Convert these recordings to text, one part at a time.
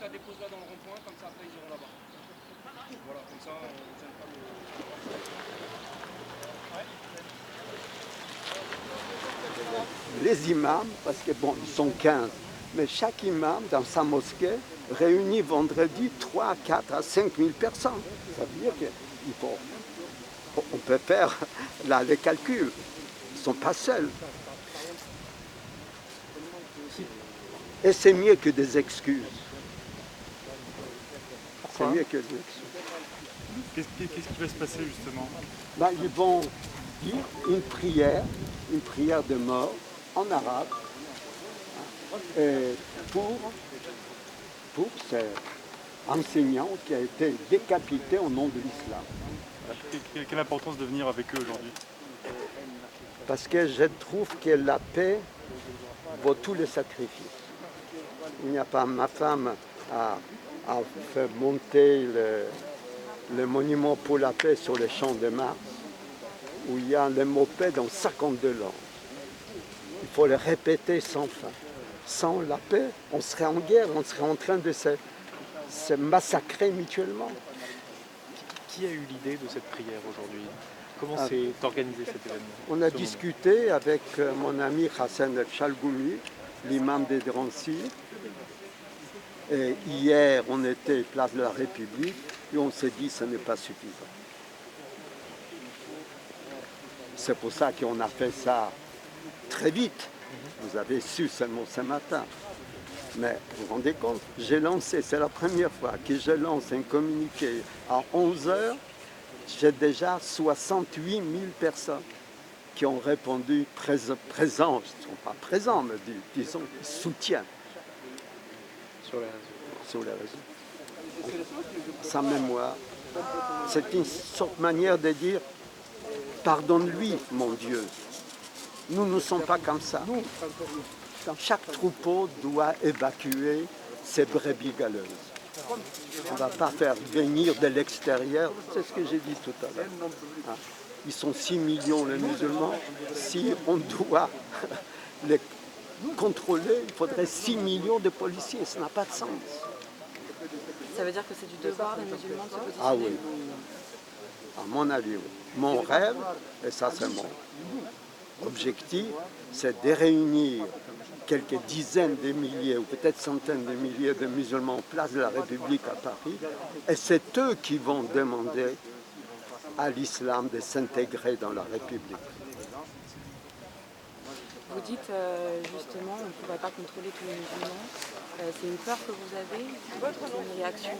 la dépose là dans le rond-point, comme ça après ils iront là-bas. Voilà, comme ça on ne gêne pas le... Les imams, parce que bon, ils sont 15, mais chaque imam dans sa mosquée réunit vendredi 3 à 4 à 5 000 personnes. Ça veut dire qu'on peut faire là, les calculs. Ils ne sont pas seuls. Et c'est mieux que des excuses. C'est mieux que des excuses. Qu'est-ce qui va se passer justement? Ben, ils vont dire une prière de mort en arabe, et pour cet enseignant qui a été décapité au nom de l'islam. Quelle importance de venir avec eux aujourd'hui? Parce que je trouve que la paix vaut tous les sacrifices. Il n'y a pas, ma femme a fait monter le monument pour la paix sur le champ de Mars, où il y a le mot paix dans 52 langues. Il faut le répéter sans fin. Sans la paix, on serait en guerre, on serait en train de se massacrer mutuellement. Qui a eu l'idée de cette prière aujourd'hui? Comment s'est organisé cet événement? On a discuté avec mon ami Hassan El-Chalgoumi, l'imam des Drancy. Et hier, on était place de la République et on s'est dit que ce n'est pas suffisant. C'est pour ça qu'on a fait ça très vite. Vous avez su seulement ce matin. Mais vous vous rendez compte, j'ai lancé, c'est la première fois que je lance un communiqué à 11 h. J'ai déjà 68 000 personnes qui ont répondu présents. Ils ne sont pas présents, mais disons soutien sur les réseaux. Sa mémoire, c'est une sorte de manière de dire pardonne-lui, mon Dieu. Nous ne sommes pas comme ça. Chaque troupeau doit évacuer ses brebis galeuses. On ne va pas faire venir de l'extérieur, c'est ce que j'ai dit tout à l'heure. Ils sont 6 millions les musulmans. Si on doit les contrôler, il faudrait 6 millions de policiers. Ça n'a pas de sens. Ça veut dire que c'est du devoir des musulmans de se positionner? Ah oui. À mon avis, oui. Mon rêve, et ça c'est mon objectif, c'est de réunir quelques dizaines de milliers ou peut-être centaines de milliers de musulmans en place de la République à Paris, et c'est eux qui vont demander à l'islam de s'intégrer dans la République. Vous dites justement on ne pourrait pas contrôler tous les musulmans. C'est une peur que vous avez? C'est une réaction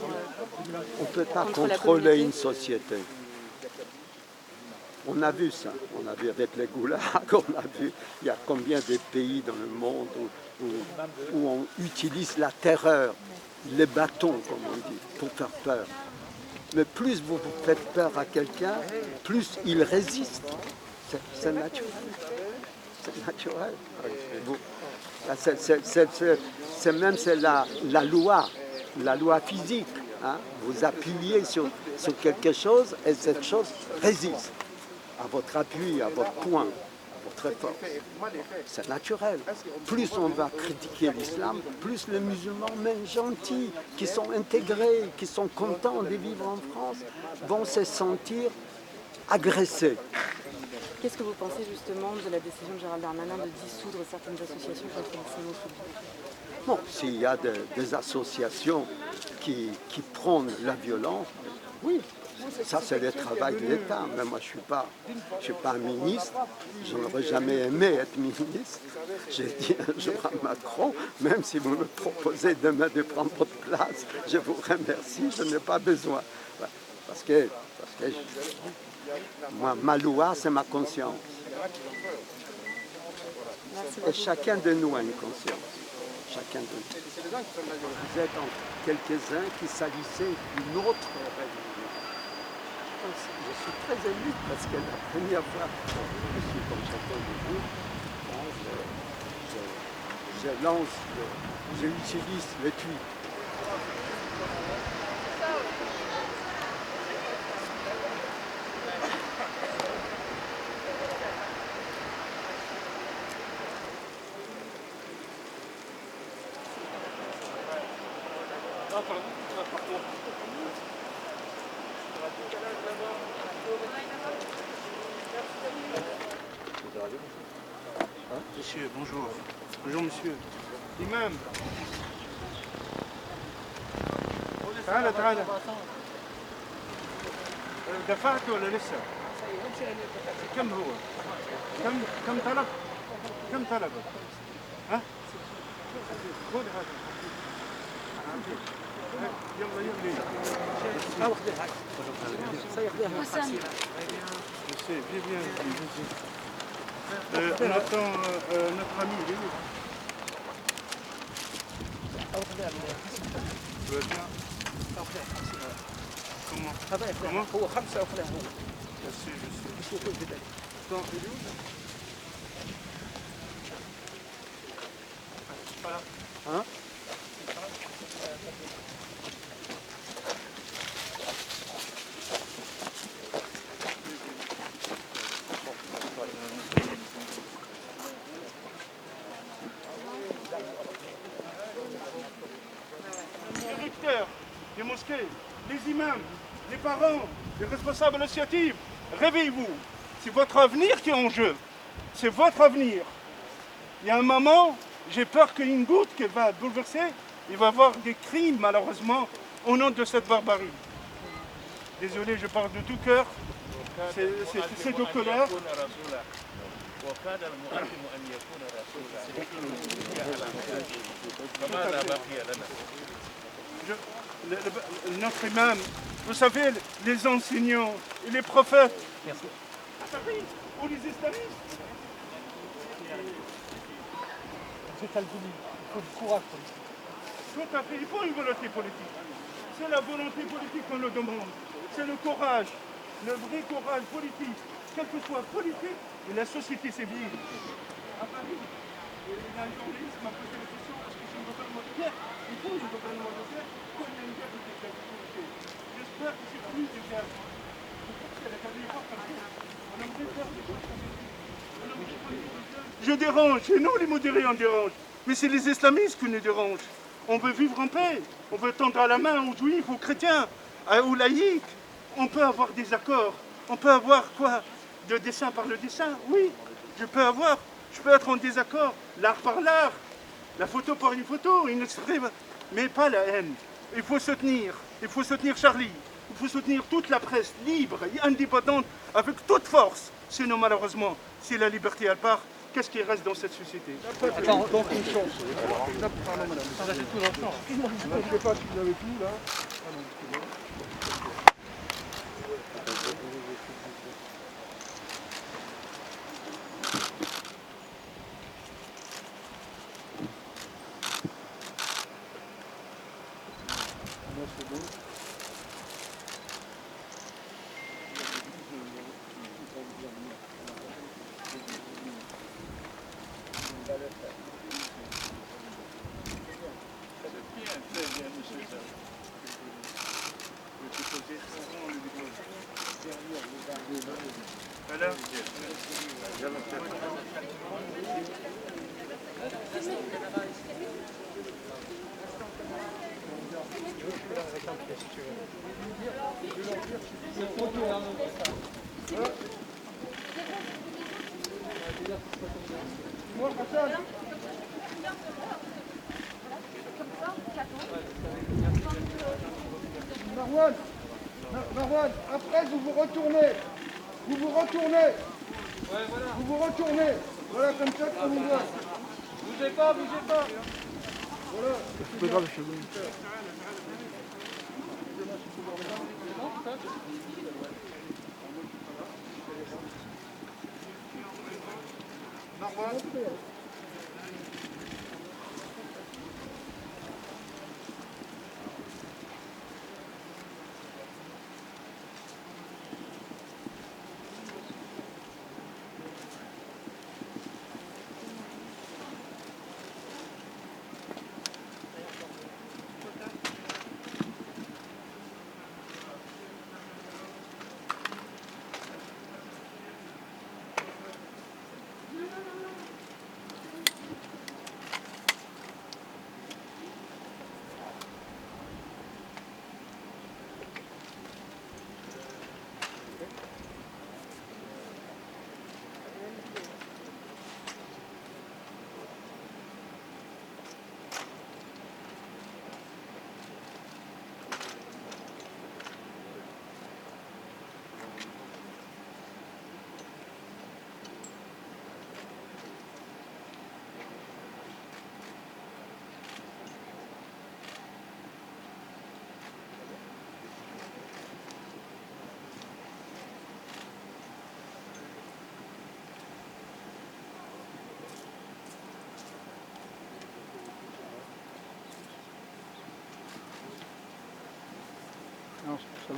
on ne peut pas contre contrôler une société. On a vu ça, on a vu avec les goulags, on a vu il y a combien de pays dans le monde où on utilise la terreur, les bâtons comme on dit, pour faire peur. Mais plus vous faites peur à quelqu'un, plus il résiste. C'est naturel. C'est naturel. C'est la loi physique. Hein? Vous appuyez sur quelque chose et cette chose résiste à votre appui, à votre poing, à votre force. C'est naturel. Plus on va critiquer l'islam, plus les musulmans, même gentils, qui sont intégrés, qui sont contents de vivre en France, vont se sentir agressés. Qu'est-ce que vous pensez justement de la décision de Gérald Darmanin de dissoudre certaines associations contre l'islamophobie? Bon, s'il y a des associations qui prônent la violence, oui, ça c'est le travail de l'État. Mais moi je suis pas un ministre, je n'aurais jamais aimé être ministre. J'ai dit un jour à Macron, même si vous me proposez demain de prendre votre place, je vous remercie, je n'ai pas besoin. Parce que moi, ma loi, c'est ma conscience. Et chacun de nous a une conscience. Chacun de nous. Vous êtes quelques-uns qui salissaient une autre religion. Je suis très ému parce que la première fois que je suis comme chacun de vous, j'utilise le tweet. Monsieur, bonjour. Bonjour, monsieur. Imam. تعال تعال. دفعت ولا لسه؟ كم هو؟ كم طلب؟ كم طلب؟ ها؟ خذ هذا. يلا يلا. On attend notre ami. Comment? Comment? Je sais. Attends, il est où? Hein? Les recteurs des mosquées, les imams, les parents, les responsables associatifs, réveillez-vous. C'est votre avenir qui est en jeu. C'est votre avenir. Il y a un moment, j'ai peur qu'une goutte qui va bouleverser, il va y avoir des crimes malheureusement au nom de cette barbarie. Désolé, je parle de tout cœur. C'est de colère. Notre imam, vous savez, les enseignants et les prophètes, ou les islamistes. C'est Al-Bouni, il faut du courage politique. Tout à fait, il faut une volonté politique. C'est la volonté politique qu'on le demande. C'est le courage, le vrai courage politique, quel que soit politique et la société civile. À Paris, il y a un journaliste qui m'a posé la question parce que je ne veux pas le mot de guerre. Il faut que je ne veux pas le mot de guerre quand il y a une guerre de dictature. J'espère que c'est plus de guerre. Je dérange, et nous les modérés on dérange. Mais c'est les islamistes qui nous dérangent. On veut vivre en paix, on veut tendre la main aux juifs, aux chrétiens, aux laïcs. On peut avoir des accords, on peut avoir quoi? De dessin par le dessin, oui. Je peux être en désaccord, l'art par l'art, la photo par une photo, mais pas la haine. Il faut soutenir Charlie. Il faut soutenir toute la presse libre et indépendante avec toute force. Sinon, malheureusement, si la liberté elle part, qu'est-ce qui reste dans cette société? Attends, donc une chance. Pardon, madame. Ça reste tout dans le champ. Je ne sais pas si vous avez tout là. Marwan, après vous vous retournez. Vous vous retournez. Vous vous retournez. Voilà, comme ça qu'on vous voit. Bougez pas. Voilà. C'est pas grave, je suis Marwan.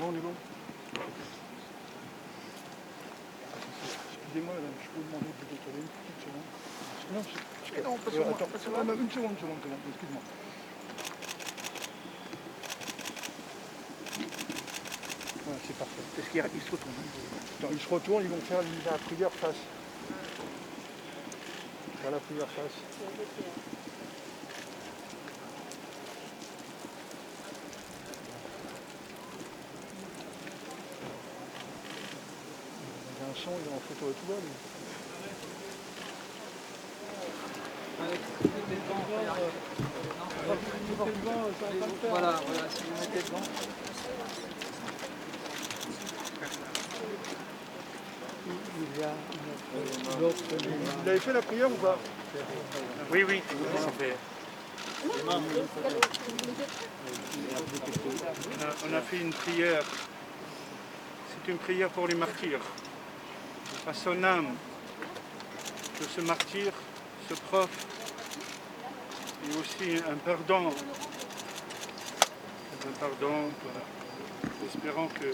bon, on est bon. Excusez-moi, madame, je peux vous demander de décaler une petite seconde. Non, pas sur moi. Attends, une seconde, excuse-moi. Voilà, c'est parfait. Est-ce qu'il se retourne? Attends, ils se retournent, ils vont faire la prière face. Faire la prière face. Il y a un son, il est en photo et tout là. Voilà, si vous mettez devant. Vous avez fait la prière ou pas? Oui, oui, ça fait. On a fait une prière. C'est une prière pour les martyrs. À son âme, que ce martyr, ce prof, et aussi un pardon. Espérant que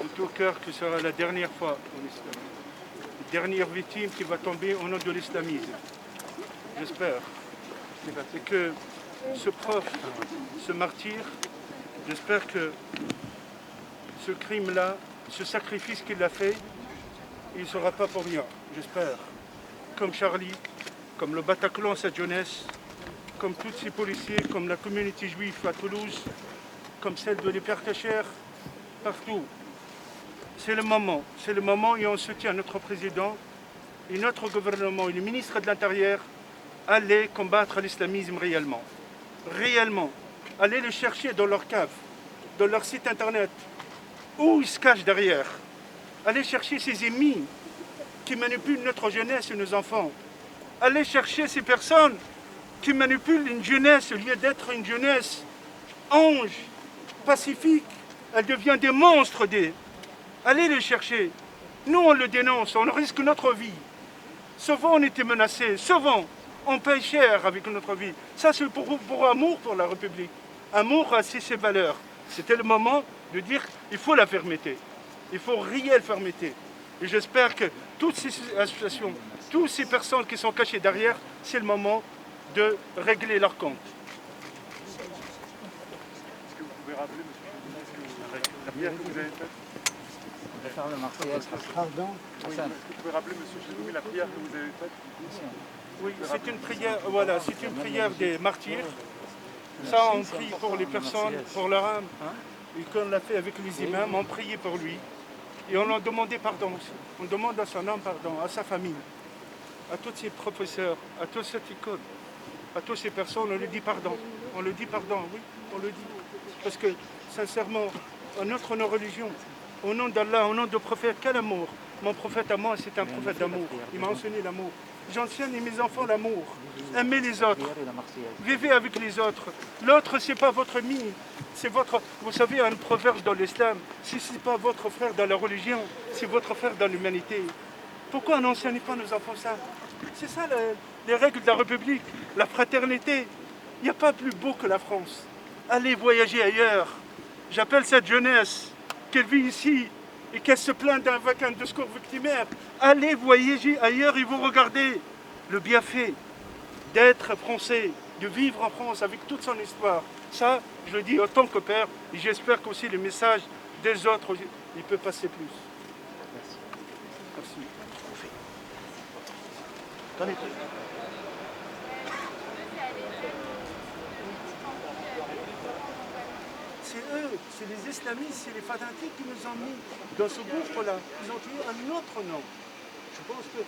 de tout cœur que ce sera la dernière fois, la dernière victime qui va tomber au nom de l'islamisme. J'espère. Et que ce prof, ce martyr, j'espère que ce crime-là, ce sacrifice qu'il a fait, il ne sera pas pour rien, j'espère. Comme Charlie, comme le Bataclan, sa jeunesse, comme tous ces policiers, comme la communauté juive à Toulouse, comme celle de l'Hypercacher, partout. C'est le moment et on soutient notre président et notre gouvernement et le ministre de l'Intérieur aller combattre l'islamisme réellement. Réellement. Allez le chercher dans leur cave, dans leur site internet, où ils se cachent derrière. Allez chercher ces ennemis qui manipulent notre jeunesse et nos enfants. Allez chercher ces personnes qui manipulent une jeunesse au lieu d'être une jeunesse ange, pacifique. Elle devient des monstres. Allez les chercher. Nous, on le dénonce, on risque notre vie. Souvent, on était menacés. Souvent, on paye cher avec notre vie. Ça, c'est pour amour pour la République. Amour à ses valeurs. C'était le moment de dire qu'il faut la fermeté. Il faut réelle fermeté. Et j'espère que toutes ces associations, toutes ces personnes qui sont cachées derrière, c'est le moment de régler leur compte. Est-ce que vous pouvez rappeler, monsieur, la prière que vous avez faite? Faire le Marseillaise. Pardon. Oui, est-ce que vous pouvez rappeler, monsieur Chedoumi, la prière que vous avez faite? Oui, c'est une prière, voilà, c'est une prière des martyrs. Ça, on prie pour les personnes, pour leur âme. Et qu'on l'a fait avec les imams, on priait pour lui. Et on leur demandait pardon aussi. On demande à son âme pardon, à sa famille, à tous ses professeurs, à toute cette école, à toutes ces personnes, on lui dit pardon. On le dit pardon, oui, on le dit. Parce que, sincèrement, à nos religions, au nom d'Allah, au nom du prophète, quel amour? Mon prophète à moi, c'est un prophète d'amour. Il m'a enseigné l'amour. J'enseigne à mes enfants l'amour. Aimez les autres. Vivez avec les autres. L'autre, ce n'est pas votre ami. C'est votre... Vous savez, un proverbe dans l'islam, si ce n'est pas votre frère dans la religion, c'est votre frère dans l'humanité. Pourquoi on n'enseigne pas nos enfants ça? C'est ça les règles de la République, la fraternité. Il n'y a pas plus beau que la France. Allez voyager ailleurs. J'appelle cette jeunesse qu'elle vit ici et qu'elle se plaint avec un discours victimaire. Allez voyager ailleurs et vous regardez le bienfait d'être français, de vivre en France avec toute son histoire. Ça, je le dis en tant que père, et j'espère qu'aussi le message des autres, il peut passer plus. Merci. Merci. Attendez. C'est eux, c'est les islamistes, c'est les fanatiques qui nous ont mis dans ce gouffre-là. Ils ont tué un autre nom. Je pense que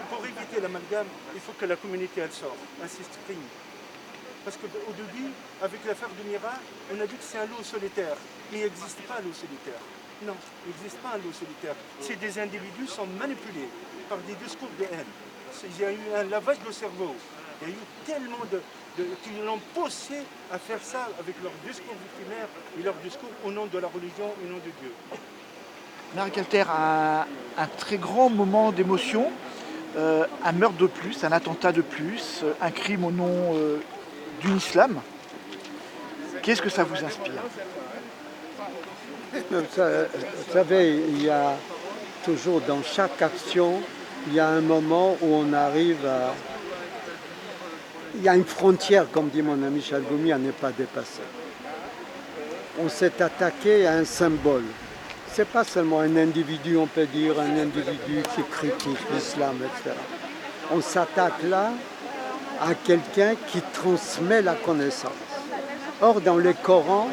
pour éviter l'amalgame, il faut que la communauté elle sorte, elle s'exprime. Parce qu'au début, avec l'affaire de Mira, on a dit que c'est un loup solitaire. Mais il n'existe pas un loup solitaire. Non, il n'existe pas un loup solitaire. C'est des individus qui sont manipulés par des discours de haine. Il y a eu un lavage de cerveau. Il y a eu tellement qui l'ont poussé à faire ça avec leur discours victimaire et leur discours au nom de la religion, au nom de Dieu. Marie Calter a un très grand moment d'émotion, un meurtre de plus, un attentat de plus, un crime au nom d'un islam. Qu'est-ce que ça vous inspire? Vous savez, il y a toujours dans chaque action, il y a un moment où on arrive à... Il y a une frontière, comme dit mon ami Chalgoumi, à ne pas dépasser. On s'est attaqué à un symbole. Ce n'est pas seulement un individu, on peut dire, un individu qui critique l'islam, etc. On s'attaque là à quelqu'un qui transmet la connaissance. Or, dans le Coran,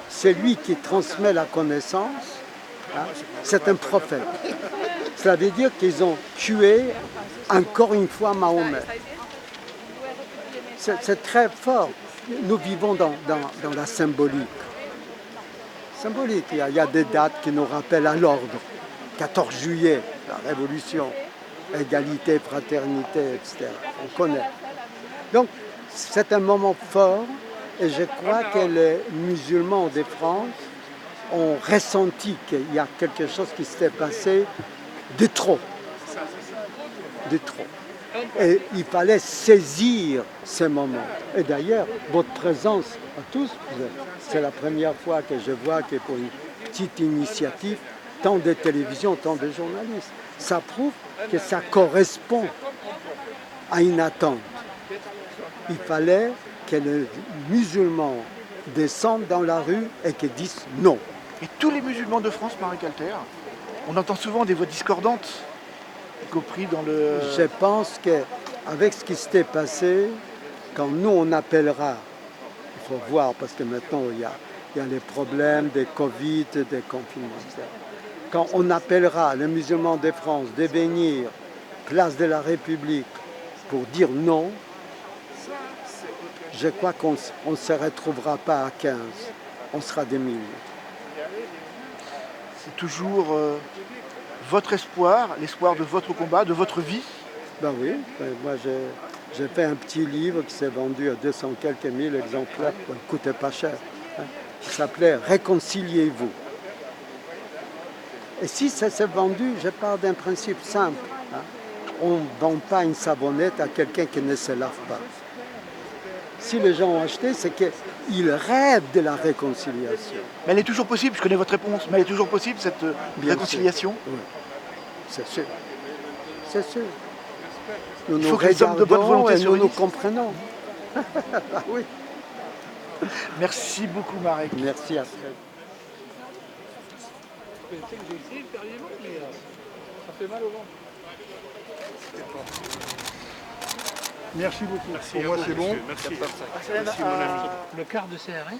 celui qui transmet la connaissance, hein, c'est un prophète. Cela veut dire qu'ils ont tué encore une fois Mahomet. C'est très fort. Nous vivons dans la symbolique. Il y a des dates qui nous rappellent à l'ordre. 14 juillet, la Révolution, égalité, fraternité, etc. On connaît. Donc, c'est un moment fort et je crois que les musulmans de France ont ressenti qu'il y a quelque chose qui s'était passé de trop. De trop. Et il fallait saisir ces moments. Et d'ailleurs, votre présence à tous, c'est la première fois que je vois que pour une petite initiative, tant de télévision, tant de journalistes, ça prouve que ça correspond à une attente. Il fallait que les musulmans descendent dans la rue et qu'ils disent non. Et tous les musulmans de France, Marek Alter, on entend souvent des voix discordantes, y compris dans le... Je pense qu'avec ce qui s'était passé, quand nous on appellera, il faut voir parce que maintenant il y a les problèmes des Covid, des confinements, etc. Quand on appellera les musulmans de France de venir place de la République pour dire non, je crois qu'on ne se retrouvera pas à 15, on sera des milliers. C'est toujours votre espoir, l'espoir de votre combat, de votre vie? Ben oui, moi j'ai fait un petit livre qui s'est vendu à 200 quelques mille exemplaires, il ne coûtait pas cher, hein, qui s'appelait « Réconciliez-vous ». Et si ça s'est vendu, je pars d'un principe simple. Hein. On ne vend pas une savonnette à quelqu'un qui ne se lave pas. Si les gens ont acheté, c'est qu'ils rêvent de la réconciliation. Mais elle est toujours possible, je connais votre réponse, mais elle est toujours possible cette réconciliation? Oui, c'est sûr. C'est sûr. Nous Il faut nous que les hommes de bonne regardons volonté et se nous nous réunissent. comprenons. Oui. Merci beaucoup, Marek. Merci à vous. J'ai essayé de faire les mots, mais ça fait mal au ventre. Merci beaucoup. Merci Pour à moi, vous, c'est bon. monsieur. Merci. Merci, mon ami. Le quart de CRS,